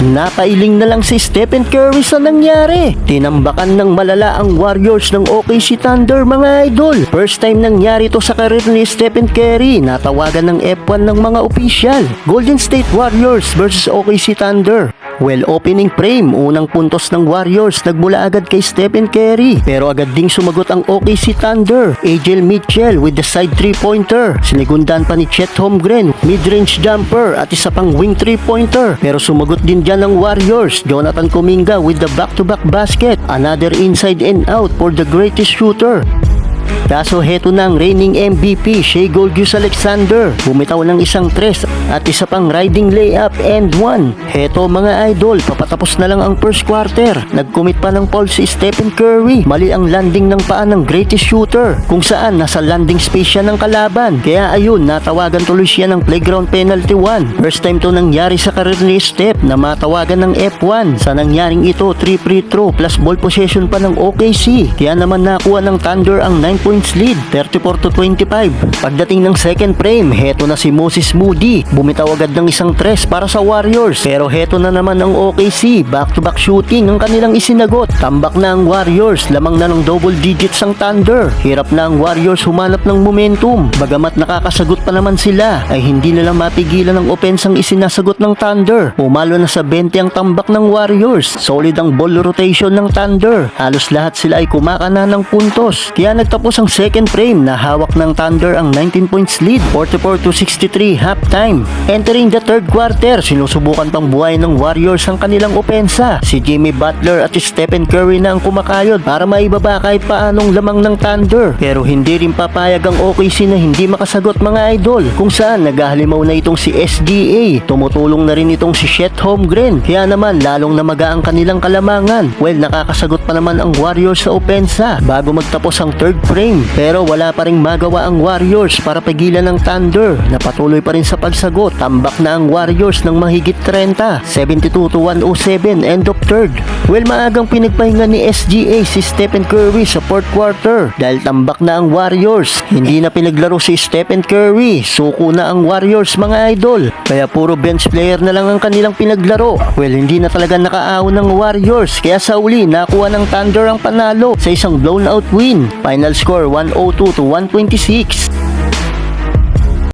Napailing na lang si Stephen Curry sa nangyari. Tinambakan ng malala ang Warriors ng OKC Thunder mga idol. First time nangyari to sa karir ni Stephen Curry. Natawagan ng F1 ng mga opisyal. Golden State Warriors versus OKC Thunder. Well, opening frame, unang puntos ng Warriors nagmula agad kay Stephen Curry. Pero agad ding sumagot ang OKC Thunder. AJ Mitchell with the side 3-pointer. Sinigundan pa ni Chet Holmgren, mid-range jumper at isa pang wing 3-pointer. Pero sumagot din dyan ng Warriors. Jonathan Kuminga with the back-to-back basket. Another inside and out for the greatest shooter. Kaso heto na ang reigning MVP Shai Gilgeous-Alexander. Bumitaw ng isang tres at isa pang riding layup and one. Heto mga idol, papatapos na lang ang first quarter. Nag-commit pa ng foul si Stephen Curry. Mali ang landing ng paa ng greatest shooter, kung saan nasa landing space siya ng kalaban. Kaya ayun, natawagan tuloy siya ng playground penalty 1. First time to nangyari sa karir ni Steph na matawagan ng F1. Sa nangyaring ito, 3 free throw plus ball possession pa ng OKC. Kaya naman nakuha ng Thunder ang 9 points lead, 34-25. Pagdating ng second frame, heto na si Moses Moody. Bumitaw agad ng isang tres para sa Warriors. Pero heto na naman ang OKC, back-to-back shooting ang kanilang isinagot. Tambak na ang Warriors, lamang na ng double digits ang Thunder. Hirap na ang Warriors humanap ng momentum. Bagamat nakakasagot pa naman sila, ay hindi nila mapigilan ang opensang isinasagot ng Thunder. Pumalo na sa 20 ang tambak ng Warriors. Solid ang ball rotation ng Thunder. Halos lahat sila ay kumakana ng puntos. Kaya nagtapos ang second frame na hawak ng Thunder ang 19 points lead, 44-63 halftime. Entering the third quarter, sinusubukan pang buhay ng Warriors ang kanilang opensa. Si Jimmy Butler at Stephen Curry na ang kumakayod para maibaba kahit paanong lamang ng Thunder. Pero hindi rin papayag ang OKC na hindi makasagot mga idol, kung saan naghahalimaw na itong si SGA. Tumutulong na rin itong si Chet Holmgren. Kaya naman lalong namaga ang kanilang kalamangan. Well, nakakasagot pa naman ang Warriors sa opensa bago magtapos ang third frame. Pero wala pa ring magawa ang Warriors para pigilan ng Thunder na patuloy pa rin sa pagsagot. Tambak na ang Warriors ng mahigit 30, 72-107 end of third. Well, maagang pinagpahinga ni SGA si Stephen Curry sa fourth quarter dahil tambak na ang Warriors. Hindi na pinaglaro si Stephen Curry. Suko na ang Warriors mga idol. Kaya puro bench player na lang ang kanilang pinaglaro. Well, hindi na talaga nakaahon ng Warriors. Kaya sa uli, nakuha ng Thunder ang panalo sa isang blown out win. Final score 102-126.